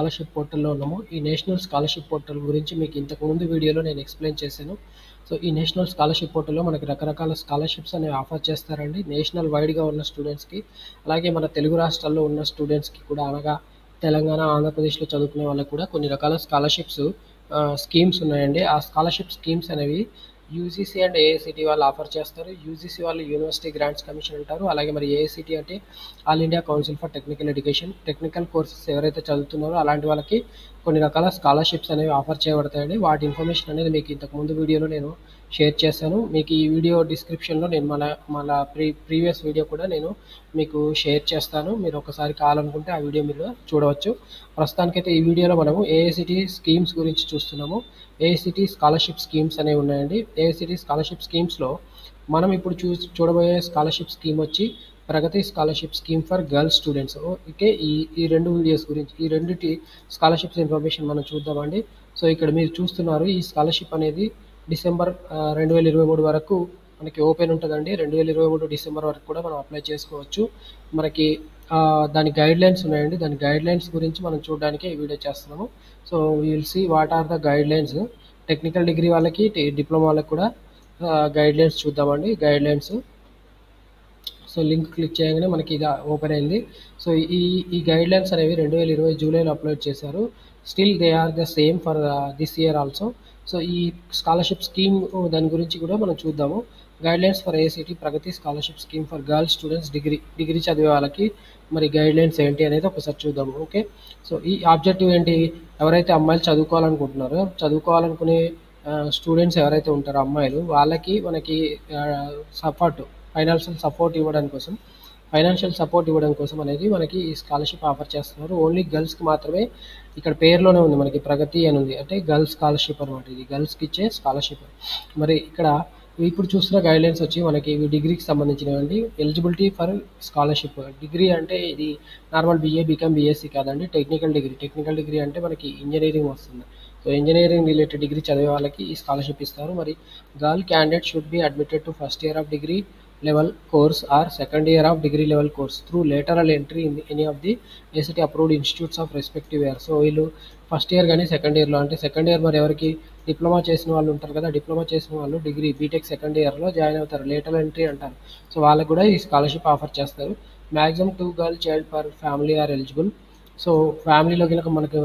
Scholarship పోర్టల్‌లో ఉన్నాము. ఈ నేషనల్ స్కాలర్షిప్ పోర్టల్ గురించి మీకు ఇంతకుముందు వీడియోలో నేను ఎక్స్‌ప్లెయిన్ చేశాను. సో, ఈ నేషనల్ స్కాలర్షిప్ పోర్టల్‌లో మనకి రకరకాల స్కాలర్షిప్స్ అనేవి ఆఫర్ చేస్తారండి. నేషనల్ వైడ్‌గా ఉన్న స్టూడెంట్స్‌కి, అలాగే మన తెలుగు రాష్ట్రాల్లో ఉన్న స్టూడెంట్స్‌కి కూడా అనగా తెలంగాణ, ఆంధ్రప్రదేశ్‌లో చదువుకునే వాళ్ళకి కూడా కొన్ని రకాల స్కాలర్షిప్స్ స్కీమ్స్ ఉన్నాయండి. ఆ స్కాలర్షిప్ స్కీమ్స్ అనేవి యూజీసీ అండ్ ఏఐసీటీ వాళ్ళు ఆఫర్ చేస్తారు. యూజీసీ వాళ్ళు యూనివర్సిటీ గ్రాంట్స్ కమిషన్ అంటారు. అలాగే మరి ఏఐసీటీ అంటే all India council for technical education. Technical courses ఎవరైతే చదువుతున్నారో అలాంటి వాళ్ళకి కొన్ని రకాల స్కాలర్షిప్స్ అనేవి ఆఫర్ చేయబడతాయండి. వాటి ఇన్ఫర్మేషన్ అనేది మీకు ఇంతకుముందు వీడియోలో నేను షేర్ చేశాను. మీకు ఈ వీడియో డిస్క్రిప్షన్లో నేను మన ప్రీవియస్ వీడియో కూడా నేను మీకు షేర్ చేస్తాను. మీరు ఒకసారి కావాలనుకుంటే ఆ వీడియో మీరు చూడవచ్చు. ప్రస్తుతానికైతే ఈ వీడియోలో మనము ఏఐసిటీ స్కీమ్స్ గురించి చూస్తున్నాము. ఏఐసిటీ స్కాలర్షిప్ స్కీమ్స్ అనేవి ఉన్నాయండి. ఏఐసిటీ స్కాలర్షిప్ స్కీమ్స్లో మనం ఇప్పుడు చూడబోయే స్కాలర్షిప్ స్కీమ్ వచ్చి Pragati scholarship scheme for girls students. Okay, ఈ రెండు వీడియోస్ గురించి, ఈ రెండిటి స్కాలర్షిప్స్ ఇన్ఫర్మేషన్ మనం చూద్దామండి. సో ఇక్కడ మీరు చూస్తున్నారు, ఈ స్కాలర్షిప్ అనేది డిసెంబర్ 2023 వరకు మనకి ఓపెన్ ఉంటుందండి. 2023 డిసెంబర్ వరకు కూడా మనం అప్లై చేసుకోవచ్చు. మనకి దాని గైడ్లైన్స్ ఉన్నాయండి. దాని గైడ్లైన్స్ గురించి మనం చూడడానికి ఈ వీడియో చేస్తున్నాము. So will see what are the guidelines. Technical degree వాళ్ళకి, డిప్లొమా వాళ్ళకి కూడా గైడ్లైన్స్ చూద్దామండి. గైడ్లైన్స్, సో లింక్ క్లిక్ చేయగానే మనకి ఇది ఓపెన్ అయింది. సో ఈ గైడ్లైన్స్ అనేవి 2020 జూలైలో అప్లోడ్ చేశారు. Still they are the same for this year also. So ఈ స్కాలర్షిప్ స్కీమ్ దాని గురించి కూడా మనం చూద్దాము. Guidelines for AICTE Pragati scholarship scheme for girls students degree చదివే వాళ్ళకి మరి గైడ్లైన్స్ ఏంటి అనేది ఒకసారి చూద్దాము. ఓకే, సో ఈ ఆబ్జెక్టివ్ ఏంటి, ఎవరైతే అమ్మాయిలు చదువుకోవాలనుకుంటున్నారో, చదువుకోవాలనుకునే స్టూడెంట్స్ ఎవరైతే ఉంటారో అమ్మాయిలు, వాళ్ళకి మనకి ఫైనాన్షియల్ సపోర్ట్ ఇవ్వడం కోసం అనేది మనకి ఈ స్కాలర్షిప్ ఆఫర్ చేస్తున్నారు. ఓన్లీ గర్ల్స్కి మాత్రమే. ఇక్కడ పేరులోనే ఉంది మనకి ప్రగతి అని ఉంది, అంటే గర్ల్స్ స్కాలర్షిప్ అనమాట. ఇది గర్ల్స్కి ఇచ్చే స్కాలర్షిప్. మరి ఇక్కడ ఇప్పుడు చూస్తున్న గైడ్లైన్స్ వచ్చి మనకి ఇవి డిగ్రీకి సంబంధించినవండి. Eligibility for scholarship. డిగ్రీ అంటే ఇది నార్మల్ బీఏ, బీకామ్, బీఎస్సీ కాదండి, టెక్నికల్ డిగ్రీ అంటే మనకి ఇంజనీరింగ్ వస్తుంది. సో ఇంజనీరింగ్ రిలేటెడ్ డిగ్రీ చదివే వాళ్ళకి ఈ స్కాలర్షిప్ ఇస్తారు. మరి girl candidate should be admitted to first year of degree level course or second year of degree level course through lateral entry in any of the ACT approved institutes of respective year. So వీళ్ళు first year కానీ second ఇయర్లో, అంటే second year మరి ఎవరికి diploma చేసిన వాళ్ళు ఉంటారు కదా, డిప్లొమా చేసిన వాళ్ళు డిగ్రీ బీటెక్ సెకండ్ ఇయర్లో జాయిన్ అవుతారు, లేటరల్ ఎంట్రీ అంటారు. సో వాళ్ళకు కూడా ఈ స్కాలర్షిప్ ఆఫర్ చేస్తారు. Maximum 2 girl child per family are eligible. So ఫ్యామిలీలో కనుక మనకు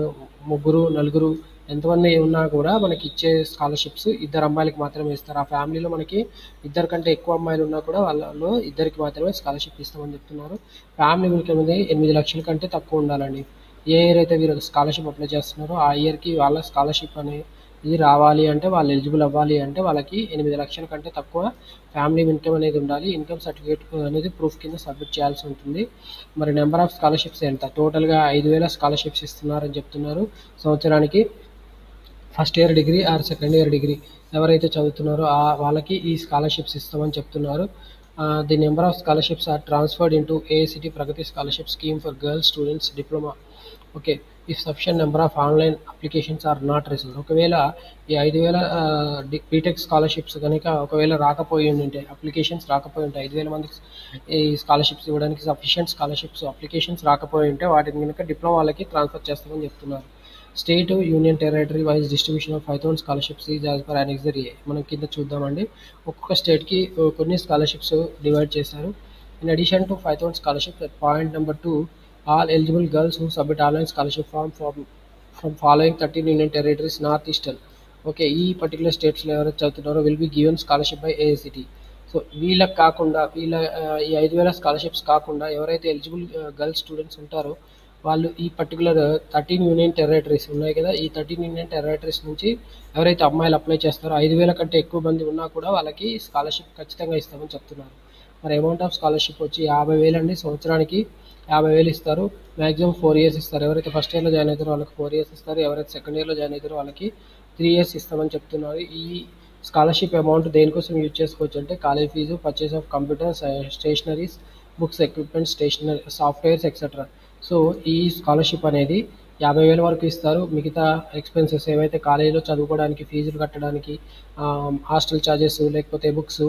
ముగ్గురు, నలుగురు ఎంతమంది ఉన్నా కూడా మనకి ఇచ్చే స్కాలర్షిప్స్ 2 అమ్మాయిలకి మాత్రమే ఇస్తారు. ఆ ఫ్యామిలీలో మనకి 2 కంటే ఎక్కువ అమ్మాయిలు ఉన్నా కూడా వాళ్ళలో 2కి మాత్రమే స్కాలర్షిప్ ఇస్తామని చెప్తున్నారు. ఫ్యామిలీ ఇన్కమ్ అనేది 8 లక్షల కంటే తక్కువ ఉండాలండి. ఏ ఇయర్ అయితే వీరు స్కాలర్షిప్ అప్లై చేస్తున్నారో ఆ ఇయర్కి వాళ్ళ స్కాలర్షిప్ అనేది రావాలి అంటే, వాళ్ళు ఎలిజిబుల్ అవ్వాలి అంటే వాళ్ళకి 8 లక్షల కంటే తక్కువ ఫ్యామిలీ ఇన్కమ్ అనేది ఉండాలి. ఇన్కమ్ సర్టిఫికేట్ అనేది ప్రూఫ్ కింద సబ్మిట్ చేయాల్సి ఉంటుంది. మరి నెంబర్ ఆఫ్ స్కాలర్షిప్స్ ఎంత, టోటల్గా 5,000 స్కాలర్షిప్స్ ఇస్తున్నారని చెప్తున్నారు సంవత్సరానికి. First year degree or second year degree ఎవరైతే చదువుతున్నారో వాళ్ళకి ఈ స్కాలర్షిప్స్ ఇస్తామని చెప్తున్నారు. The number of scholarships are transferred into AICTE Pragati scholarship scheme for girls students diploma. Okay, if sufficient number of online applications are not received. ఒకవేళ ఈ 5,000 BTech scholarships కనుక ఒకవేళ రాకపోయి ఉంటే, అప్లికేషన్స్ రాకపోయి ఉంటాయి, 5,000 మందికి ఈ స్కాలర్షిప్స్ ఇవ్వడానికి సఫిషియెంట్ స్కాలర్షిప్స్ అప్లికేషన్స్ రాకపోయి ఉంటే వాటిని కనుక డిప్లొమా వాళ్ళకి ట్రాన్స్ఫర్ చేస్తామని చెప్తున్నారు. State, union territory wise distribution of 5,000 scholarships is as per annexure A. మనం కింద చూద్దామండి. ఒక్కొక్క స్టేట్కి కొన్ని స్కాలర్షిప్స్ డివైడ్ చేశారు. In addition to 5,000 scholarships, at point number 2, all eligible girls who submit online scholarship form from following 13 union territories north eastern. Okay, ఈ particular స్టేట్స్లో ఎవరైతే చదువుతున్నారో will be given scholarship by AICTE. So వీళ్ళకి కాకుండా, ఈ 5,000 scholarships కాకుండా ఎవరైతే eligible girls students ఉంటారో వాళ్ళు ఈ పర్టికులర్ 13 యూనియన్ టెరిటరీస్ ఉన్నాయి కదా, ఈ 13 యూనియన్ టెరిటరీస్ నుంచి ఎవరైతే అమ్మాయిలు అప్లై చేస్తారో 5,000 కంటే ఎక్కువ మంది ఉన్నా కూడా వాళ్ళకి స్కాలర్షిప్ ఖచ్చితంగా ఇస్తామని చెప్తున్నారు. మరి అమౌంట్ ఆఫ్ స్కాలర్షిప్ వచ్చి 50,000 అండి. సంవత్సరానికి 50,000 ఇస్తారు. మ్యాక్సిమం 4 ఇయర్స్ ఇస్తారు. ఎవరైతే ఫస్ట్ ఇయర్లో జాయిన్ అవుతారో వాళ్ళకి 4 ఇయర్స్ ఇస్తారు. ఎవరైతే సెకండ్ ఇయర్లో జాయిన్ అవుతారో వాళ్ళకి 3 ఇయర్స్ ఇస్తామని చెప్తున్నారు. ఈ స్కాలర్షిప్ అమౌంట్ దేనికోసం యూజ్ చేసుకోవచ్చు అంటే, college fee, purchase of computers, stationeries, books, equipment, stationery, softwares etcetera. So ఈ స్కాలర్షిప్ అనేది 50,000 వరకు ఇస్తారు. మిగతా ఎక్స్పెన్సెస్ ఏవైతే కాలేజీలో చదువుకోవడానికి, ఫీజులు కట్టడానికి, హాస్టల్ ఛార్జెస్, లేకపోతే బుక్స్,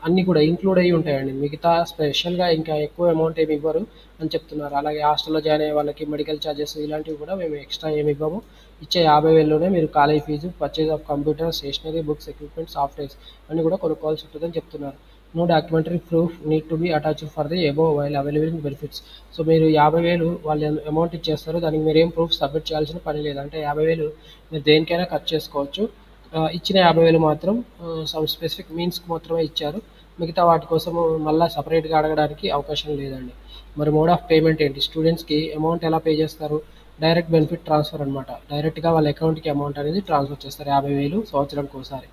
అన్నీ కూడా ఇంక్లూడ్ అయ్యి ఉంటాయండి. మిగతా స్పెషల్‌గా ఇంకా ఎక్కువ అమౌంట్ ఏమి ఇవ్వరు అని చెప్తున్నారు. అలాగే హాస్టల్‌లో జాయిన్ అయ్యే వాళ్ళకి మెడికల్ ఛార్జెస్ ఇలాంటివి కూడా మేము ఎక్స్‌ట్రా ఏమి ఇవ్వము. ఇచ్చే 50,000లోనే మీరు college fee, purchase of computer, stationery, books, equipment, softwares అన్నీ కూడా కొనుక్కోవాల్సి ఉంటుందని చెప్తున్నారు. No documentary proof need to be attached for the above while available benefits. So మీరు 50,000 వాళ్ళు అమౌంట్ ఇచ్చేస్తారు. దానికి మీరేం ప్రూఫ్ సబ్మిట్ చేయాల్సిన పని లేదు. అంటే 50,000 మీరు దేనికైనా ఖర్చు చేసుకోవచ్చు. ఇచ్చిన 50,000 మాత్రం సమ్ స్పెసిఫిక్ మీన్స్‌కి మాత్రమే ఇచ్చారు. మిగతా వాటి కోసము మళ్ళా సెపరేట్‌గా అడగడానికి అవకాశం లేదండి. మరి మోడ్ ఆఫ్ పేమెంట్ ఏంటి? స్టూడెంట్స్‌కి అమౌంట్ ఎలా పే చేస్తారు? డైరెక్ట్ బెనిఫిట్ ట్రాన్స్‌ఫర్ అనమాట. డైరెక్ట్‌గా వాళ్ళ అకౌంట్‌కి అమౌంట్ అనేది ట్రాన్స్‌ఫర్ చేస్తారు 50,000 సంవత్సరానికోసారి.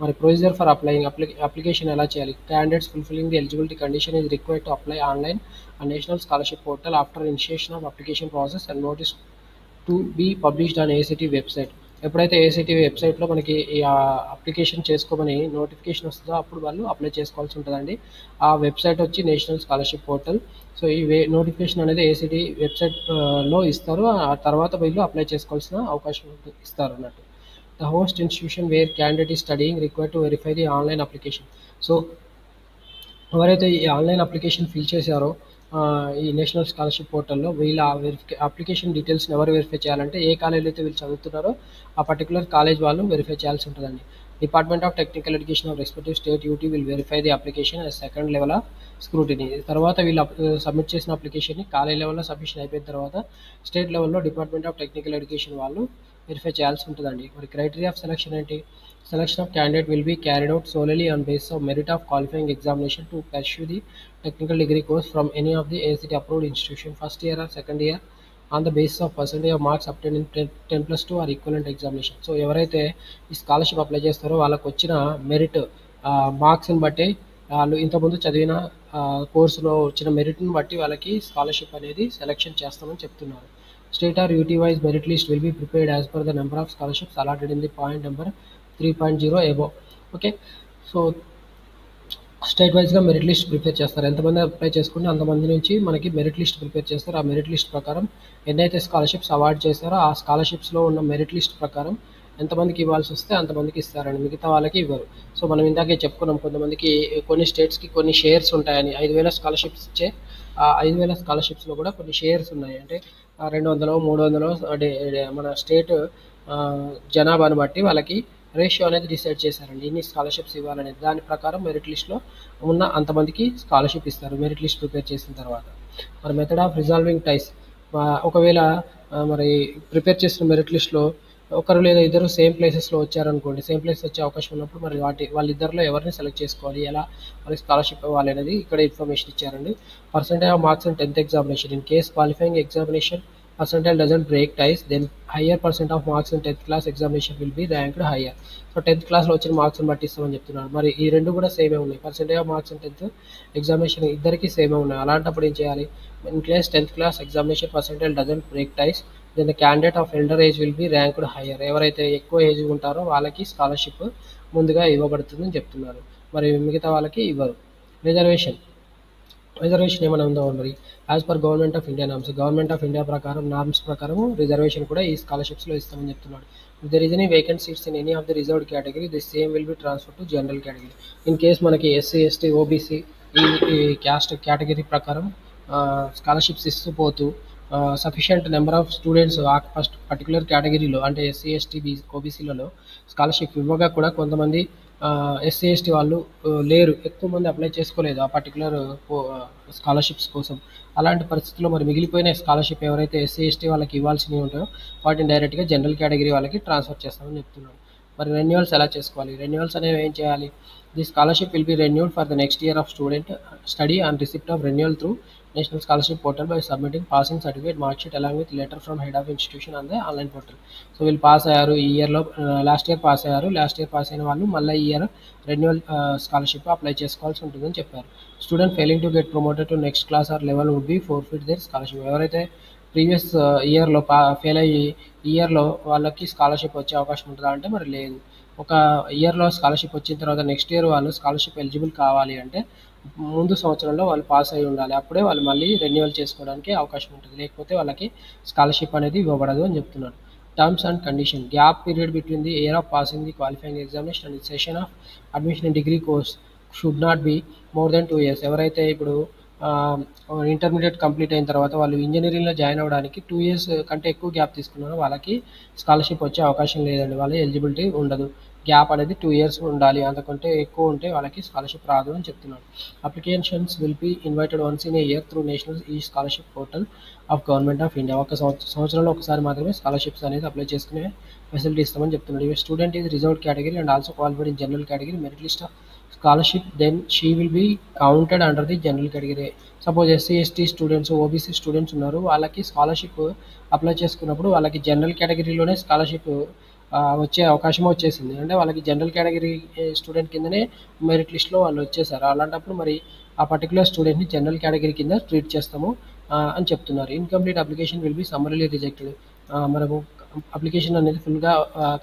మరి ప్రొసీజర్ ఫర్ అప్లయింగ్ అప్లికేషన్ ఎలా చేయాలి? Candidates fulfilling the eligibility condition is required to apply online and national scholarship portal after initiation of application process and notice to be published on ACT website. ఎప్పుడైతే ACT వెబ్సైట్లో మనకి ఈ application చేసుకోమని notification వస్తుందో అప్పుడు వాళ్ళు అప్లై చేసుకోవాల్సి ఉంటుందండి. ఆ వెబ్సైట్ వచ్చి నేషనల్ స్కాలర్షిప్ పోర్టల్. సో ఈ నోటిఫికేషన్ అనేది ఏసీటీ వెబ్సైట్లో ఇస్తారు. ఆ తర్వాత వీళ్ళు అప్లై చేసుకోవాల్సిన అవకాశం ఇస్తారు అన్నట్టు. The host institution where candidate is studying required to verify the online application. So ఎవరైతే ఈ ఆన్లైన్ అప్లికేషన్ ఫిల్ చేశారో ఈ నేషనల్ స్కాలర్షిప్ పోర్టల్లో వీళ్ళ అప్లికేషన్ డీటెయిల్స్ని ఎవరు వెరిఫై చేయాలంటే ఏ కాలేజీలో అయితే వీళ్ళు చదువుతున్నారో ఆ పర్టికులర్ కాలేజ్ వాళ్ళు వెరిఫై చేయాల్సి ఉంటుందండి. Department of technical education of respective state UT will verify the application as second level of scrutiny. తర్వాత వీళ్ళు సబ్మిట్ చేసిన అప్లికేషన్ని కాలేజ్ లెవెల్లో సబ్మిషన్ అయిపోయిన తర్వాత స్టేట్ లెవెల్లో డిపార్ట్మెంట్ ఆఫ్ టెక్నికల్ ఎడ్యుకేషన్ వాళ్ళు వెరిఫై చేయాల్సి ఉంటుందండి. మరి క్రైటీరియా ఆఫ్ సెలక్షన్ ఏంటి? Selection of candidate will be carried out solely on basis of merit of qualifying examination to pursue the technical degree course from any of the ACT approved institution first year or second year on the basis of percentage of marks obtained in 10+2 or equivalent examination. So ఎవరైతే ఈ scholarship apply చేస్తారో వాళ్ళకు వచ్చిన merit మార్క్స్ని బట్టి వాళ్ళు ఇంతకుముందు చదివిన కోర్సులో వచ్చిన మెరిట్ని బట్టి వాళ్ళకి స్కాలర్షిప్ అనేది సెలెక్షన్ చేస్తామని చెప్తున్నారు. State or UT wise merit list will be prepared as per the number of scholarships allotted in the point number 3.0 above. Okay, so state వైజ్గా మెరిట్ లిస్ట్ ప్రిపేర్ చేస్తారు. ఎంతమంది అప్లై చేసుకుంటే అంతమంది నుంచి మనకి మెరిట్ లిస్ట్ ప్రిపేర్ చేస్తారు. ఆ merit list ప్రకారం ఎన్నైతే స్కాలర్షిప్స్ అవార్డ్ చేస్తారో ఆ స్కాలర్షిప్స్లో ఉన్న మెరిట్ లిస్ట్ ప్రకారం ఎంతమందికి ఇవ్వాల్సి వస్తే అంతమందికి ఇస్తారండి. మిగతా వాళ్ళకి ఇవ్వరు. సో మనం ఇందాకే చెప్పుకున్నాం, కొంతమందికి కొన్ని స్టేట్స్కి కొన్ని షేర్స్ ఉంటాయని. 5,000 స్కాలర్షిప్స్ ఇచ్చే ఆ 5,000 స్కాలర్షిప్స్ లో కూడా కొన్ని షేర్స్ ఉన్నాయి. అంటే 200 300 మన స్టేట్ జనాభాను బట్టి వాళ్ళకి రేషియో అనేది డిసైడ్ చేశారండి. ఇన్ని స్కాలర్షిప్స్ ఇవ్వాలనేది దాని ప్రకారం మెరిట్ లిస్ట్లో ఉన్న అంతమందికి స్కాలర్షిప్ ఇస్తారు మెరిట్ లిస్ట్ ప్రిపేర్ చేసిన తర్వాత. మరి మెథడ్ ఆఫ్ రిజాల్వింగ్ టైస్, ఒకవేళ మరి ప్రిపేర్ చేసిన మెరిట్ లిస్ట్లో ఒకరు లేదా ఇద్దరు సేమ్ ప్లేసెస్లో వచ్చారనుకోండి, సేమ్ ప్లేస్ వచ్చే అవకాశం ఉన్నప్పుడు మరి వాళ్ళిద్దరిలో ఎవరిని సెలెక్ట్ చేసుకోవాలి, ఎలా వాళ్ళకి స్కాలర్షిప్ ఇవ్వాలి అనేది ఇక్కడ ఇన్ఫర్మేషన్ ఇచ్చారండి. Percentage of marks in 10th examination in case qualifying examination percentile doesn't break ties, then higher percent of marks in 10th class examination will be ranked higher. So 10th క్లాస్లో వచ్చిన మార్క్స్ని బట్టి ఇస్తామని చెప్తున్నారు. మరి ఈ రెండు కూడా సేమే ఉన్నాయి. Percentage of marks in 10th examination ఇద్దరికి సేమే ఉన్నాయి. అలాంటప్పుడు ఏం చేయాలి? In case 10th class examination percentage doesn't break ties, then the candidate of elder age will be ranked higher. ఎవరైతే ఎక్కువ ఏజ్ ఉంటారో వాళ్ళకి స్కాలర్షిప్ ముందుగా ఇవ్వబడుతుందని చెప్తున్నారు. మరి మిగతా వాళ్ళకి ఇవ్వరు. రిజర్వేషన్ ఏమైనా ఉందో మరి as per government of India norms, government of India ప్రకారం నామ్స్ ప్రకారం రిజర్వేషన్ కూడా ఈ స్కాలర్షిప్స్లో ఇస్తామని చెప్తున్నాడు. If there is any vacant seats in any of the reserved category the same will be transfer to general category. In case మనకి SC ST OBC ఈ caste category ప్రకారం స్కాలర్షిప్స్ ఇస్తూ పోతూ సఫిషియంట్ నెంబర్ ఆఫ్ స్టూడెంట్స్ ఆ first particular కేటగిరీలో అంటే SC ST ఓబీసీలలో scholarship ఇవ్వగా కూడా కొంతమంది ఎస్సీ ఎస్టీ వాళ్ళు లేరు, ఎక్కువ మంది అప్లై చేసుకోలేదు ఆ పర్టికులర్ స్కాలర్షిప్స్ కోసం. అలాంటి పరిస్థితుల్లో మరి మిగిలిపోయిన స్కాలర్షిప్ ఎవరైతే ఎస్సీ ఎస్టీ వాళ్ళకి ఇవ్వాల్సినవి ఉంటాయో వాటిని డైరెక్ట్గా జనరల్ కేటగిరీ వాళ్ళకి ట్రాన్స్ఫర్ చేస్తామని చెప్తున్నాడు. మరి రెన్యువల్స్ ఎలా చేసుకోవాలి? రెన్యువల్స్ అనేవి ఏం చేయాలి? The scholarship will be renewed for the next year of student study and receipt of renewal through national scholarship portal by submitting passing certificate marksheet along with letter from head of institution on the online portal. So వీళ్ళు pass అయ్యారు ఈ ఇయర్లో, last year pass అయ్యారు, last year pass అయిన వాళ్ళు మళ్ళీ ఈ year renewal scholarship apply చేసుకోవాల్సి ఉంటుందని చెప్పారు. Student failing to get promoted to next class or level would be forfeit their scholarship. ఎవరైతే ప్రీవియస్ ఇయర్లో ఫెయిల్ అయ్యి ఈ ఇయర్లో వాళ్ళకి స్కాలర్షిప్ వచ్చే అవకాశం ఉంటుందా అంటే మరి లేదు. ఒక ఇయర్లో స్కాలర్షిప్ వచ్చిన తర్వాత నెక్స్ట్ ఇయర్ వాళ్ళు స్కాలర్షిప్ ఎలిజిబుల్ కావాలి అంటే ముందు సంవత్సరంలో వాళ్ళు పాస్ అయి ఉండాలి. అప్పుడే వాళ్ళు మళ్ళీ రెన్యువల్ చేసుకోవడానికి అవకాశం ఉంటుంది, లేకపోతే వాళ్ళకి స్కాలర్షిప్ అనేది ఇవ్వబడదు అని చెప్తున్నారు. Terms and condition, gap period between the year of passing the qualifying examination and the session of admission in degree course should not be more than 2 years. ఎవరైతే ఇప్పుడు ఇంటర్మీడియట్ కంప్లీట్ అయిన తర్వాత వాళ్ళు ఇంజనీరింగ్లో జాయిన్ అవ్వడానికి 2 ఇయర్స్ కంటే ఎక్కువ gap తీసుకున్నారో వాళ్ళకి స్కాలర్షిప్ వచ్చే అవకాశం లేదండి. వాళ్ళ ఎలిజిబిలిటీ ఉండదు. గ్యాప్ అనేది 2 ఇయర్స్ ఉండాలి. అంతకంటే ఎక్కువ ఉంటే వాళ్ళకి స్కాలర్షిప్ రాదు అని చెప్తున్నాడు. Applications will be invited once in a year through national e scholarship portal of government of India. ఒక సంవత్సరంలో ఒకసారి మాత్రమే స్కాలర్షిప్స్ అనేది అప్లై చేసుకునే ఫెసిలిటీ ఇస్తామని చెప్తున్నాడు. ఇవి student is reserved category and also qualified in general category merit list of scholarship then she will be counted under the general category. Suppose SC ST students OBC students ఉన్నారు, వాళ్ళకి scholarship apply చేసుకున్నప్పుడు వాళ్ళకి general కేటగిరీలోనే scholarship వచ్చే అవకాశం వచ్చేసింది. అంటే వాళ్ళకి general category student కిందనే మెరిట్ లిస్ట్లో వాళ్ళు వచ్చేసారు. అలాంటప్పుడు మరి ఆ పర్టికులర్ స్టూడెంట్ని జనరల్ కేటగిరీ కింద ట్రీట్ చేస్తాము అని చెప్తున్నారు. Incomplete application will be సమ్మరీలీ rejected. మనము అప్లికేషన్ అనేది ఫుల్గా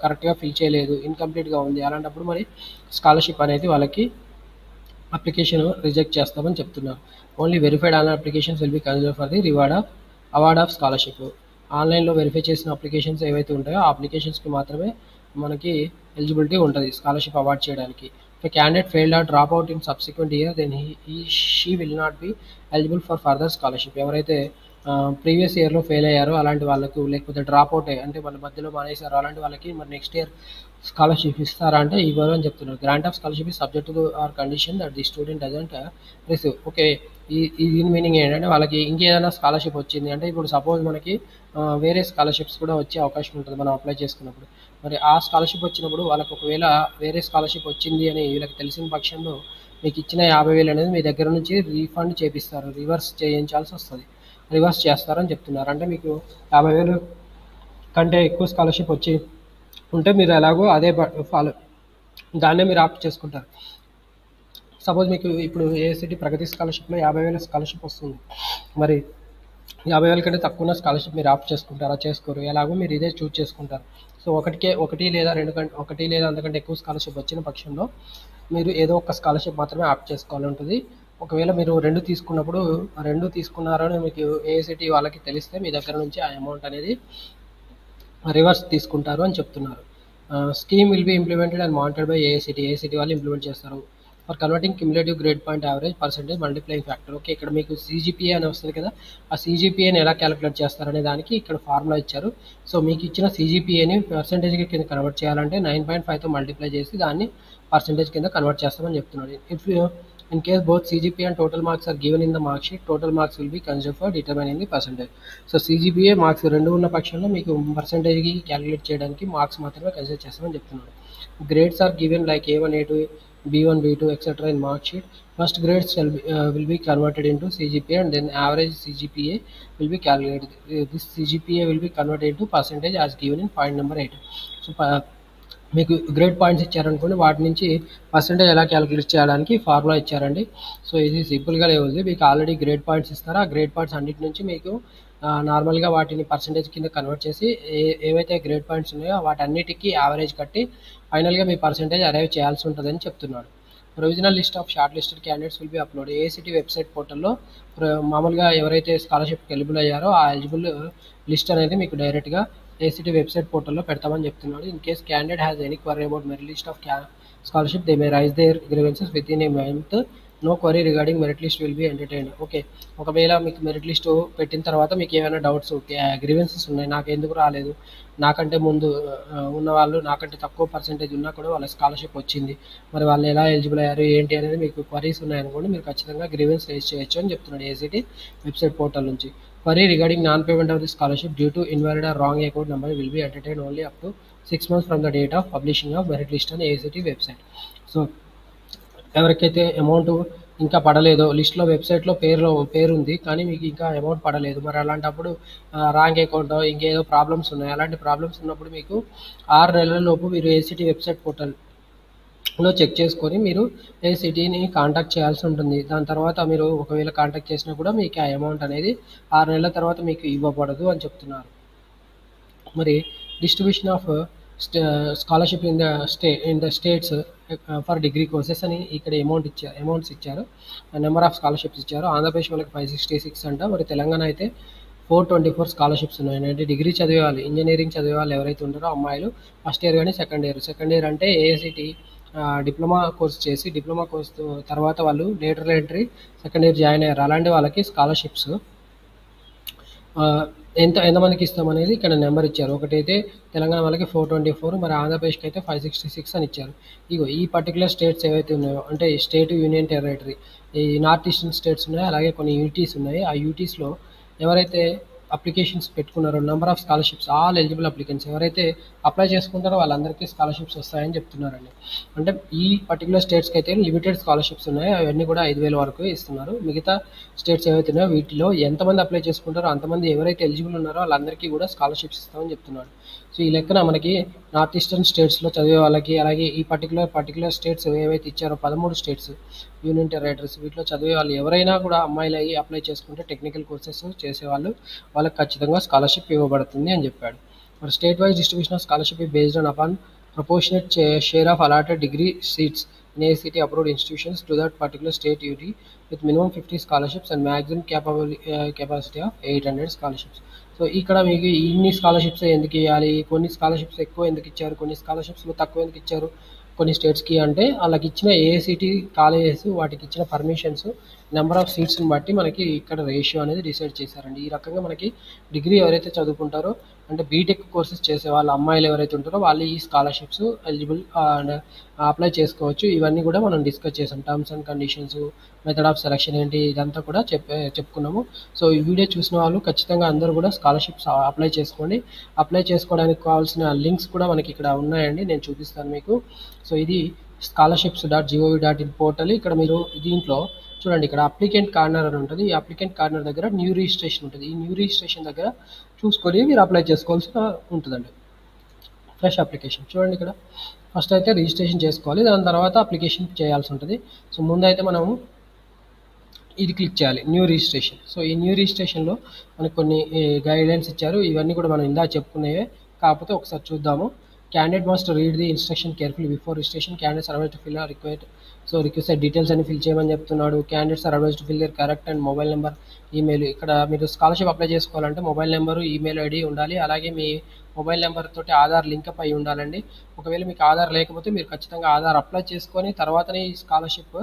కరెక్ట్గా ఫిల్ చేయలేదు, ఇన్కంప్లీట్గా ఉంది. అలాంటప్పుడు మరి స్కాలర్షిప్ అనేది వాళ్ళకి అప్లికేషన్ రిజెక్ట్ చేస్తామని చెప్తున్నారు. Only verified online applications will be consider for the award of scholarship. ఆన్లైన్లో వెరిఫై చేసిన అప్లికేషన్స్ ఏవైతే ఉంటాయో ఆ అప్లికేషన్స్కి మాత్రమే మనకి ఎలిజిబిలిటీ ఉంటుంది స్కాలర్షిప్ అవార్డ్ చేయడానికి. If a candidate failed or drop out in subsequent year, then she will not be eligible for further scholarship. ఎవరైతే ప్రీవియస్ ఇయర్లో ఫెయిల్ అయ్యారో అలాంటి వాళ్ళకు, లేకపోతే డ్రాప్ అవుట్ అంటే వాళ్ళ మధ్యలో మానేశారో అలాంటి వాళ్ళకి మరి నెక్స్ట్ ఇయర్ స్కాలర్షిప్ ఇస్తారా అంటే ఇవ్వరు అని చెప్తున్నారు. Grant of scholarship is subject to our condition that the student doesn't receive. Okay, దీని మీనింగ్ ఏంటంటే వాళ్ళకి ఇంకేదైనా స్కాలర్షిప్ వచ్చింది అంటే ఇప్పుడు సపోజ్ మనకి వేరే స్కాలర్షిప్స్ కూడా వచ్చే అవకాశం ఉంటుంది మనం అప్లై చేసుకున్నప్పుడు. మరి ఆ స్కాలర్షిప్ వచ్చినప్పుడు వాళ్ళకి ఒకవేళ వేరే స్కాలర్షిప్ వచ్చింది అని వీళ్ళకి తెలిసిన పక్షంలో మీకు ఇచ్చిన 50,000 అనేది మీ దగ్గర నుంచి రీఫండ్ చేపిస్తారు, రివర్స్ చేయించాల్సి వస్తుంది, రివర్స్ చేస్తారని చెప్తున్నారు. అంటే మీకు 50,000 కంటే ఎక్కువ స్కాలర్షిప్ వచ్చి ఉంటే మీరు ఎలాగో అదే ఫాలో దాన్నే మీరు ఆప్ట్ చేసుకుంటారు. సపోజ్ మీకు ఇప్పుడు ఏఐసిటి ప్రగతి స్కాలర్షిప్లో 50,000 స్కాలర్షిప్ వస్తుంది, మరి 50,000 కంటే తక్కువ ఉన్న స్కాలర్షిప్ మీరు ఆప్ట్ చేసుకుంటారా? చేసుకోరు. ఎలాగో మీరు ఇదే చూజ్ చేసుకుంటారు. సో ఒకటి లేదా అంతకంటే ఎక్కువ స్కాలర్షిప్ వచ్చిన పక్షంలో మీరు ఏదో ఒక స్కాలర్షిప్ మాత్రమే ఆప్ట్ చేసుకోవాలి ఉంటుంది. ఒకవేళ మీరు 2 తీసుకున్నప్పుడు 2 తీసుకున్నారని మీకు ఏఐసిటి వాళ్ళకి తెలిస్తే మీ దగ్గర నుంచి ఆ అమౌంట్ అనేది రివర్స్ తీసుకుంటారు అని చెప్తున్నారు. Scheme will be implemented and monitored by AICTE వాళ్ళు ఇంప్లిమెంట్ చేస్తారు. For converting cumulative grade point average percentage multiplying factor. Okay, ఇక్కడ మీకు CGPA అని వస్తుంది కదా, ఆ CGPAని ఎలా క్యాలిక్యులేట్ చేస్తారనే దానికి ఇక్కడ ఫార్ములా ఇచ్చారు. సో మీకు ఇచ్చిన CGPAని పర్సెంటేజ్ కింద కన్వర్ట్ చేయాలంటే 9.5తో మల్టిప్లై చేసి దాన్ని పర్సెంటేజ్ కింద కన్వర్ట్ చేస్తామని చెప్తున్నాడు. If in case both CGPA and total marks are given in the mark sheet, total marks will be considered for determining the percentage. So CGPA marks 2 ఉన్న పక్షంలో మీకు పర్సెంటేజ్కి క్యాలిక్యులేట్ చేయడానికి మార్క్స్ మాత్రమే కన్సిడర్ చేస్తామని చెప్తున్నాడు. Grades are given like A1, A2, B1, B2, etc. in mark sheet. First grades will be converted into CGPA and then average CGPA will be calculated. This CGPA will be converted into percentage as given in point number 8. So మీకు grade points ఇచ్చారనుకోండి, వాటి నుంచి percentage ఎలా calculate చేయడానికి formula ఇచ్చారండి. So ఇది సింపుల్గా లేదు, మీకు ఆల్రెడీ గ్రేడ్ పాయింట్స్ ఇస్తారు. ఆ గ్రేడ్ పాయింట్స్ అన్నిటి నుంచి మీకు నార్మల్గా వాటిని పర్సెంటేజ్ కింద కన్వర్ట్ చేసి ఏవైతే గ్రేడ్ పాయింట్స్ ఉన్నాయో వాటన్నిటికీ యావరేజ్ కట్టి ఫైనల్గా మీ పర్సెంటేజ్ అరైవ్ చేయాల్సి ఉంటుందని చెప్తున్నాడు. Provisional list of short listed candidates will be upload. AICTE website పోర్టల్లో మామూలుగా ఎవరైతే స్కాలర్షిప్కి ఎలిజిబుల్ అయ్యారో ఆ ఎలిజిబుల్ లిస్ట్ అనేది మీకు డైరెక్ట్గా ఏఐసిటి వెబ్సైట్ పోర్టల్లో పెడతామని చెప్తున్నాడు. In case candidate has any query about merit list of scholarship they may raise their grievances within a month. No query regarding merit list will be entertained. Okay, ఒకవేళ మీకు merit list పెట్టిన తర్వాత మీకు ఏమైనా doubts grievances ఉన్నాయి, నాకు ఎందుకు రాలేదు, నాకంటే ముందు ఉన్న వాళ్ళు నాకంటే తక్కువ పర్సెంటేజ్ ఉన్నా కూడా వాళ్ళ స్కాలర్షిప్ వచ్చింది, మరి వాళ్ళు ఎలా ఎలిజిబుల్ అయ్యారు ఏంటి అనేది మీకు క్వరీస్ ఉన్నాయనుకోండి, మీరు ఖచ్చితంగా గ్రీవెన్స్ రేజ్ చేయొచ్చు అని చెప్తున్నాడు ఏఐసిటి వెబ్సైట్ పోర్టల్ నుంచి. Query regarding non-payment of the scholarship due to invalid or wrong account number will be entertained only up to 6 months from the date of publishing of merit list on AICTE website. So ఎవరికైతే amount ఇంకా పడలేదో, లిస్ట్లో వెబ్సైట్లో పేరు ఉంది కానీ మీకు ఇంకా amount పడలేదు, మరి అలాంటప్పుడు రాంగ్ అకౌంట్ ఇంకేదో ప్రాబ్లమ్స్ ఉన్నాయి. అలాంటి ప్రాబ్లమ్స్ ఉన్నప్పుడు మీకు 6 నెలల లోపు మీరు ఏఐసిటి వెబ్సైట్ పోర్టల్లో చెక్ చేసుకొని మీరు ఏఐసిటిని కాంటాక్ట్ చేయాల్సి ఉంటుంది. దాని తర్వాత మీరు ఒకవేళ కాంటాక్ట్ చేసినా కూడా మీకు ఆ అమౌంట్ అనేది 6 నెలల తర్వాత మీకు ఇవ్వబడదు అని చెప్తున్నారు. మరి distribution of scholarship in the states for degree courses అని ఇక్కడ అమౌంట్స్ ఇచ్చారు, నెంబర్ ఆఫ్ స్కాలర్షిప్స్ ఇచ్చారు. ఆంధ్రప్రదేశ్ వాళ్ళకి 566 అంట, మరి తెలంగాణ అయితే 424 స్కాలర్షిప్స్ ఉన్నాయి. అంటే డిగ్రీ చదివే వాళ్ళు, ఇంజనీరింగ్ చదివే వాళ్ళు ఎవరైతే ఉంటారో అమ్మాయిలు ఫస్ట్ ఇయర్ కానీ సెకండ్ ఇయర్ అంటే ఏఐసిటి డిప్లొమా కోర్స్ చేసి డిప్లొమా కోర్స్ తర్వాత వాళ్ళు lateral entry second year join అయ్యారు. అలాంటి వాళ్ళకి స్కాలర్షిప్స్ ఎంతమందికి ఇస్తామనేది ఇక్కడ నెంబర్ ఇచ్చారు. ఒకటైతే తెలంగాణ వాళ్ళకి 424, మరి ఆంధ్రప్రదేశ్కి అయితే 566 అని ఇచ్చారు. ఇగో ఈ పర్టికులర్ స్టేట్స్ ఏవైతే ఉన్నాయో, అంటే స్టేట్ యూనియన్ టెరిటరీ, ఈ నార్త్ ఈస్టర్న్ స్టేట్స్ ఉన్నాయి, అలాగే కొన్ని యూటీస్ ఉన్నాయి. ఆ యూటీస్లో ఎవరైతే అప్లికేషన్స్ పెట్టుకున్నారో number of scholarships, all eligible applicants ఎవరైతే అప్లై చేసుకుంటారో వాళ్ళందరికీ స్కాలర్షిప్స్ వస్తాయని చెప్తున్నారండి. అంటే ఈ పర్టికులర్ స్టేట్స్కి అయితే లిమిటెడ్ స్కాలర్షిప్స్ ఉన్నాయి, అవన్నీ కూడా 5,000 వరకు ఇస్తున్నారు. మిగతా స్టేట్స్ ఏవైతే ఉన్నాయో వీటిలో ఎంతమంది అప్లై చేసుకుంటారో అంతమంది ఎవరైతే ఎలిజిబుల్ ఉన్నారో వాళ్ళందరికీ కూడా స్కాలర్షిప్స్ ఇస్తామని చెప్తున్నాడు. సో ఈ లెక్కన మనకి నార్త్ ఈస్టర్న్ స్టేట్స్లో చదివే వాళ్ళకి, అలాగే ఈ పర్టికులర్ స్టేట్స్ ఏవైతే ఇచ్చారో 13 స్టేట్స్ యూనియన్ టెరిటరీస్, వీటిలో చదివే వాళ్ళు ఎవరైనా కూడా అమ్మాయిలు అయ్యి అప్లై చేసుకుంటే టెక్నికల్ కోర్సెస్ చేసేవాళ్ళు వాళ్ళకి ఖచ్చితంగా స్కాలర్షిప్ ఇవ్వబడుతుంది అని చెప్పాడు. మరి state wise distribution of scholarship is based on upon proportionate share of allotted degree seats in AICTE approved institutions to that particular state UT with minimum 50 scholarships and maximum capacity of 800 scholarships. So ఇక్కడ మీకు ఇన్ని scholarships ఎందుకు ఇవ్వాలి, కొన్ని scholarships ఎక్కువ ఎందుకు ఇచ్చారు, కొన్ని స్కాలర్షిప్స్ తక్కువ ఎందుకు ఇచ్చారు కొన్ని స్టేట్స్కి అంటే, వాళ్ళకి ఇచ్చిన ఏఐసిటీ కాలేజెస్ వాటికి ఇచ్చిన పర్మిషన్స్, నెంబర్ ఆఫ్ సీట్స్ని బట్టి మనకి ఇక్కడ రేషియో అనేది డిసైడ్ చేశారండి. ఈ రకంగా మనకి డిగ్రీ ఎవరైతే చదువుకుంటారో, అంటే బీటెక్ కోర్సెస్ చేసే వాళ్ళ అమ్మాయిలు ఎవరైతే ఉంటారో వాళ్ళు ఈ స్కాలర్షిప్స్ ఎలిజిబుల్ అప్లై చేసుకోవచ్చు. ఇవన్నీ కూడా మనం డిస్కస్ చేసాం. Terms and conditions, method of selection ఏంటి, ఇదంతా కూడా చెప్పుకున్నాము. సో ఈ వీడియో చూసిన వాళ్ళు ఖచ్చితంగా అందరూ కూడా స్కాలర్షిప్స్ అప్లై చేసుకోండి. అప్లై చేసుకోవడానికి కావాల్సిన లింక్స్ కూడా మనకి ఇక్కడ ఉన్నాయండి, నేను చూపిస్తాను మీకు. సో ఇది scholarships.gov.in పోర్టల్. ఇక్కడ మీరు దీంట్లో చూడండి, ఇక్కడ అప్లికెంట్ కార్నర్ అని ఉంటుంది. ఈ అప్లికెంట్ కార్నర్ దగ్గర న్యూ రిజిస్ట్రేషన్ ఉంటుంది. ఈ న్యూ రిజిస్ట్రేషన్ దగ్గర చూసుకొని మీరు అప్లై చేసుకోవాల్సి ఉంటుందండి. ఫ్రెష్ అప్లికేషన్ చూడండి, ఇక్కడ ఫస్ట్ అయితే రిజిస్ట్రేషన్ చేసుకోవాలి, దాని తర్వాత అప్లికేషన్ చేయాల్సి ఉంటుంది. సో ముందైతే మనము ఇది క్లిక్ చేయాలి, న్యూ రిజిస్ట్రేషన్. సో ఈ న్యూ రిజిస్ట్రేషన్లో మనకు కొన్ని గైడ్లైన్స్ ఇచ్చారు. ఇవన్నీ కూడా మనం ఇందా చెప్పుకునేవే, కాకపోతే ఒకసారి చూద్దాము. Candidate must read the instruction carefully before registration. Candidates are advised to fill a requested details అని ఫిల్ చేయమని చెప్తున్నాడు. Candidates are advised to fill their correct and mobile number, email. ఇక్కడ మీరు స్కాలర్షిప్ అప్లై చేసుకోవాలంటే మొబైల్ నెంబరు, ఈమెయిల్ ఐడి ఉండాలి. అలాగే మీ mobile number తోటి Aadhaar link up అయి ఉండాలండి. ఒకవేళ మీకు ఆధార్ లేకపోతే మీరు ఖచ్చితంగా ఆధార్ అప్లై చేసుకొని తర్వాతనే ఈ స్కాలర్షిప్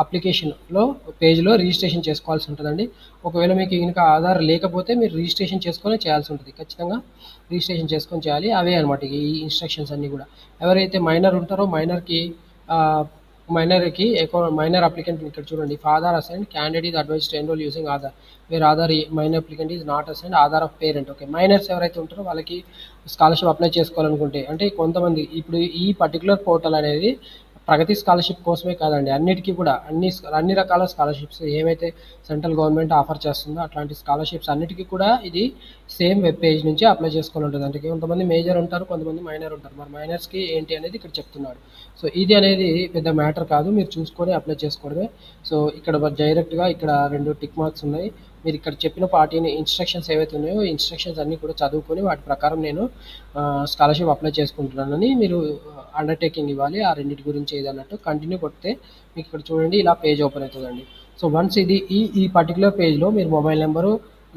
అప్లికేషన్లో పేజ్లో రిజిస్ట్రేషన్ చేసుకోవాల్సి ఉంటుందండి. ఒకవేళ మీకు ఇంకా ఆధార్ లేకపోతే మీరు రిజిస్ట్రేషన్ చేసుకొని చేయాల్సి ఉంటుంది. ఖచ్చితంగా రిజిస్ట్రేషన్ చేసుకొని చేయాలి. అవే అనమాట ఈ ఇన్స్ట్రక్షన్స్ అన్నీ కూడా. ఎవరైతే మైనర్ ఉంటారో మైనర్కి మైనర్ అప్లికెంట్ ఇక్కడ చూడండి, father assign candidate is advise to enroll using Aadhaar where Aadhaar minor applicant is not assign Aadhaar of parent. Okay, minors ఎవరైతే ఉంటారో వాళ్ళకి స్కాలర్షిప్ అప్లై చేసుకోవాలనుకుంటే, అంటే కొంతమంది ఇప్పుడు ఈ పర్టికులర్ పోర్టల్ అనేది ప్రగతి స్కాలర్షిప్ కోసమే కాదండి, అన్నిటికీ కూడా అన్ని రకాల స్కాలర్షిప్స్ ఏవైతే సెంట్రల్ గవర్నమెంట్ ఆఫర్ చేస్తుందో అట్లాంటి స్కాలర్షిప్స్ అన్నిటికీ కూడా ఇది సేమ్ వెబ్ పేజ్ నుంచి అప్లై చేసుకొని ఉంటుంది. అంటే కొంతమంది మేజర్ ఉంటారు, కొంతమంది మైనర్ ఉంటారు. మరి మైనర్స్కి ఏంటి అనేది ఇక్కడ చెప్తున్నాడు. సో ఇది అనేది పెద్ద మ్యాటర్ కాదు, మీరు చూసుకొని అప్లై చేసుకోవడమే. సో ఇక్కడ డైరెక్ట్గా ఇక్కడ 2 టిక్ మార్క్స్ ఉన్నాయి. మీరు ఇక్కడ చెప్పిన పార్టీని ఇన్స్ట్రక్షన్స్ ఏవైతే ఉన్నాయో ఇన్స్ట్రక్షన్స్ అన్నీ కూడా చదువుకొని వాటి ప్రకారం నేను స్కాలర్షిప్ అప్లై చేసుకుంటున్నానని మీరు అండర్టేకింగ్ ఇవ్వాలి. ఆ రెండింటి గురించి ఏదన్నట్టు కంటిన్యూ కొడితే మీకు ఇక్కడ చూడండి ఇలా పేజ్ ఓపెన్ అవుతుందండి. సో వన్స్ ఇది ఈ పర్టికులర్ పేజ్లో మీరు మొబైల్ నెంబరు,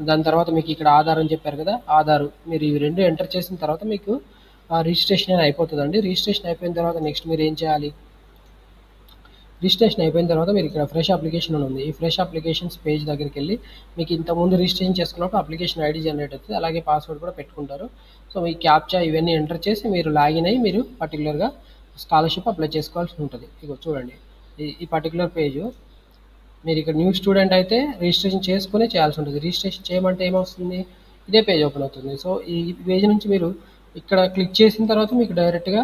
దాని తర్వాత మీకు ఇక్కడ ఆధార్ అని చెప్పారు కదా, ఆధారు మీరు ఇవి 2 ఎంటర్ చేసిన తర్వాత మీకు రిజిస్ట్రేషన్ అనేది అయిపోతుందండి. రిజిస్ట్రేషన్ అయిపోయిన తర్వాత నెక్స్ట్ మీరు ఏం చేయాలి, రిజిస్ట్రేషన్ అయిపోయిన తర్వాత మీరు ఇక్కడ ఫ్రెష్ అప్లికేషన్ అని ఉంది. ఈ ఫ్రెష్ అప్లికేషన్స్ పేజ్ దగ్గరికి వెళ్ళి మీకు ఇంతకుముందు రిజిస్ట్రేషన్ చేసుకున్నప్పుడు అప్లికేషన్ ఐడి జనరేట్ అవుతుంది, అలాగే పాస్వర్డ్ కూడా పెట్టుకుంటారు. సో మీ క్యాప్చా ఇవన్నీ ఎంటర్ చేసి మీరు లాగిన్ అయ్యి మీరు పర్టికులర్గా స్కాలర్షిప్ అప్లై చేసుకోవాల్సి ఉంటుంది. ఇగో చూడండి, ఈ పర్టికులర్ పేజ్ మీరు ఇక్కడ న్యూ స్టూడెంట్ అయితే రిజిస్ట్రేషన్ చేసుకునే చేయాల్సి ఉంటుంది. రిజిస్ట్రేషన్ చేయమంటే ఏమవుతుంది, ఇదే పేజ్ ఓపెన్ అవుతుంది. సో ఈ పేజ్ నుంచి మీరు ఇక్కడ క్లిక్ చేసిన తర్వాత మీకు డైరెక్ట్గా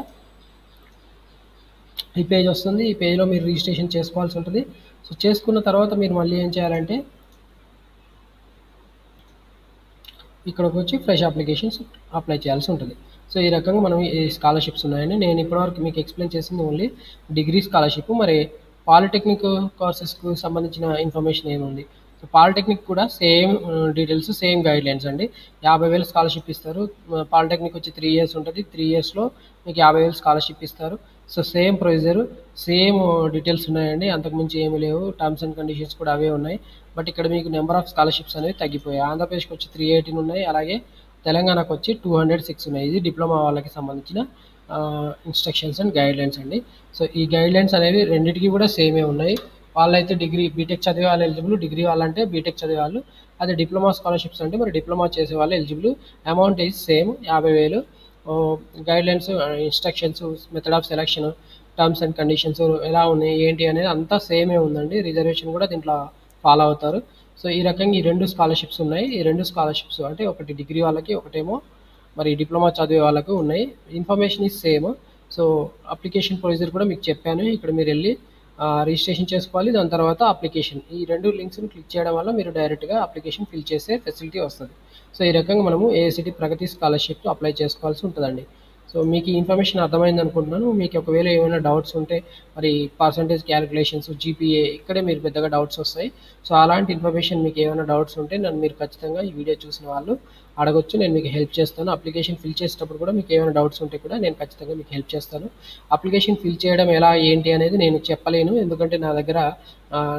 ఈ పేజ్ వస్తుంది. ఈ పేజ్లో మీరు రిజిస్ట్రేషన్ చేసుకోవాల్సి ఉంటుంది. సో చేసుకున్న తర్వాత మీరు మళ్ళీ ఏం చేయాలంటే ఇక్కడికి వచ్చి ఫ్రెష్ అప్లికేషన్స్ అప్లై చేయాల్సి ఉంటుంది. సో ఈ రకంగా మనం ఈ స్కాలర్షిప్స్ ఉన్నాయండి. నేను ఇప్పటివరకు మీకు ఎక్స్ప్లెయిన్ చేసింది ఓన్లీ డిగ్రీ స్కాలర్షిప్. మరి పాలిటెక్నిక్ కోర్సెస్కు సంబంధించిన ఇన్ఫర్మేషన్ ఏముంది, సో పాలిటెక్నిక్ కూడా సేమ్ డీటెయిల్స్, సేమ్ గైడ్లైన్స్ అండి. 50,000 స్కాలర్షిప్ ఇస్తారు. పాలిటెక్నిక్ వచ్చి 3 years ఉంటుంది. 3 yearsలో మీకు 50,000 స్కాలర్షిప్ ఇస్తారు. So same procedure, same details ఉన్నాయండి, అంతకుమించి ఏమీ లేవు. టర్మ్స్ అండ్ కండిషన్స్ కూడా అవే ఉన్నాయి. బట్ ఇక్కడ మీకు నెంబర్ ఆఫ్ స్కాలర్షిప్స్ అనేవి తగ్గిపోయాయి. ఆంధ్రప్రదేశ్కి వచ్చి 318 ఉన్నాయి, అలాగే తెలంగాణకు వచ్చి 206 ఉన్నాయి. ఇది డిప్లొమా వాళ్ళకి సంబంధించిన ఇన్స్ట్రక్షన్స్ అండ్ గైడ్లైన్స్ అండి. సో ఈ గైడ్లైన్స్ అనేవి రెండింటికి కూడా సేమే ఉన్నాయి. వాళ్ళైతే డిగ్రీ బీటెక్ చదివే వాళ్ళు ఎలిజిబుల్, డిగ్రీ వాళ్ళంటే బీటెక్ చదివే వాళ్ళు. అదే డిప్లొమా స్కాలర్షిప్స్ అంటే మరి డిప్లొమా చేసే వాళ్ళు eligible. Amount is same 50,000. Guidelines, instructions, method of selection, terms and conditions ఎలా ఉన్నాయి ఏంటి అనేది అంతా సేమే ఉందండి. రిజర్వేషన్ కూడా దీంట్లో ఫాలో అవుతారు. సో ఈ రకంగా ఈ 2 స్కాలర్షిప్స్ ఉన్నాయి. ఈ 2 స్కాలర్షిప్స్ అంటే ఒకటి డిగ్రీ వాళ్ళకి, ఒకటేమో మరి డిప్లొమా చదివే వాళ్ళకు ఉన్నాయి. Information is same. So application procedure కూడా మీకు చెప్పాను. ఇక్కడ మీరు వెళ్ళి రిజిస్ట్రేషన్ చేసుకోవాలి. దాని తర్వాత అప్లికేషన్, ఈ 2 లింక్స్ని క్లిక్ చేయడం వల్ల మీరు డైరెక్ట్గా అప్లికేషన్ ఫిల్ చేసే ఫెసిలిటీ వస్తుంది. సో ఈ రకంగా మనము ఏఐసిటి ప్రగతి స్కాలర్షిప్ అప్లై చేసుకోవాల్సి ఉంటుందండి. సో మీకు ఈ ఇన్ఫర్మేషన్ అర్థమైంది అనుకుంటున్నాను. మీకు ఒకవేళ ఏమైనా డౌట్స్ ఉంటే మరి పర్సంటేజ్ క్యాలిక్యులేషన్స్, జీపీఏ ఇక్కడే మీరు పెద్దగా డౌట్స్ వస్తాయి. సో అలాంటి ఇన్ఫర్మేషన్ మీకు ఏమైనా డౌట్స్ ఉంటే నన్ను మీరు ఖచ్చితంగా ఈ వీడియో చూసిన వాళ్ళు అడగొచ్చు. నేను మీకు హెల్ప్ చేస్తాను. అప్లికేషన్ ఫిల్ చేసేటప్పుడు కూడా మీకు ఏమైనా డౌట్స్ ఉంటే కూడా నేను ఖచ్చితంగా మీకు హెల్ప్ చేస్తాను. అప్లికేషన్ ఫిల్ చేయడం ఎలా ఏంటి అనేది నేను చెప్పలేను. ఎందుకంటే నా దగ్గర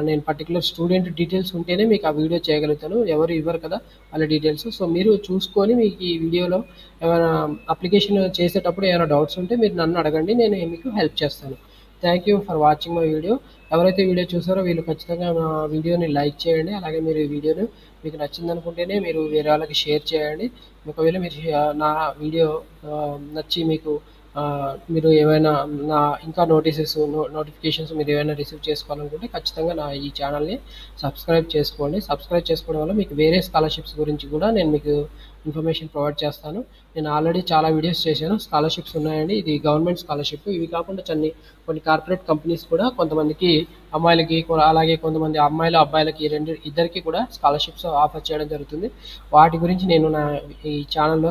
నేను పర్టికులర్ స్టూడెంట్ డీటెయిల్స్ ఉంటేనే మీకు ఆ వీడియో చేయగలుగుతాను. ఎవరు ఇవ్వరు కదా వాళ్ళ డీటెయిల్స్. సో మీరు చూసుకొని మీకు ఈ వీడియోలో ఏమైనా అప్లికేషన్ చేసేటప్పుడు ఏమైనా డౌట్స్ ఉంటే మీరు నన్ను అడగండి, నేను మీకు హెల్ప్ చేస్తాను. Thank you for watching my video. ఎవరైతే వీడియో చూసారో వీళ్ళు ఖచ్చితంగా నా వీడియోని లైక్ చేయండి. అలాగే మీరు ఈ వీడియోని మీకు నచ్చింది అనుకుంటేనే మీరు వేరే వాళ్ళకి షేర్ చేయండి. ఒకవేళ మీరు నా వీడియో నచ్చి మీకు మీరు ఏమైనా నా ఇంకా నోటిఫికేషన్స్ మీరు ఏమైనా రిసీవ్ చేసుకోవాలనుకుంటే ఖచ్చితంగా నా ఈ ఛానల్ని సబ్స్క్రైబ్ చేసుకోండి. సబ్స్క్రైబ్ చేసుకోవడం వల్ల మీకు వేరే స్కాలర్షిప్స్ గురించి కూడా నేను మీకు ఇన్ఫర్మేషన్ ప్రొవైడ్ చేస్తాను. నేను ఆల్రెడీ చాలా వీడియోస్ చేశాను. స్కాలర్షిప్స్ ఉన్నాయండి. ఇది గవర్నమెంట్ స్కాలర్షిప్. ఇవి కాకుండా కొన్ని కార్పొరేట్ కంపెనీస్ కూడా కొంతమందికి అమ్మాయిలకి, అలాగే కొంతమంది అమ్మాయిలు అబ్బాయిలకి ఇద్దరికి కూడా స్కాలర్షిప్స్ ఆఫర్ చేయడం జరుగుతుంది. వాటి గురించి నేను నా ఈ ఛానల్లో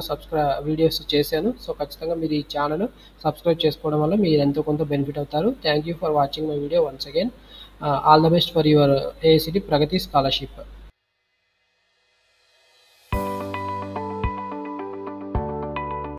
వీడియోస్ చేశాను. సో ఖచ్చితంగా మీరు ఈ ఛానల్ సబ్స్క్రైబ్ చేసుకోవడం వల్ల మీరు ఎంతో కొంత బెనిఫిట్ అవుతారు. Thank you for watching my video once again. All the best for your AICTE Pragati scholarship.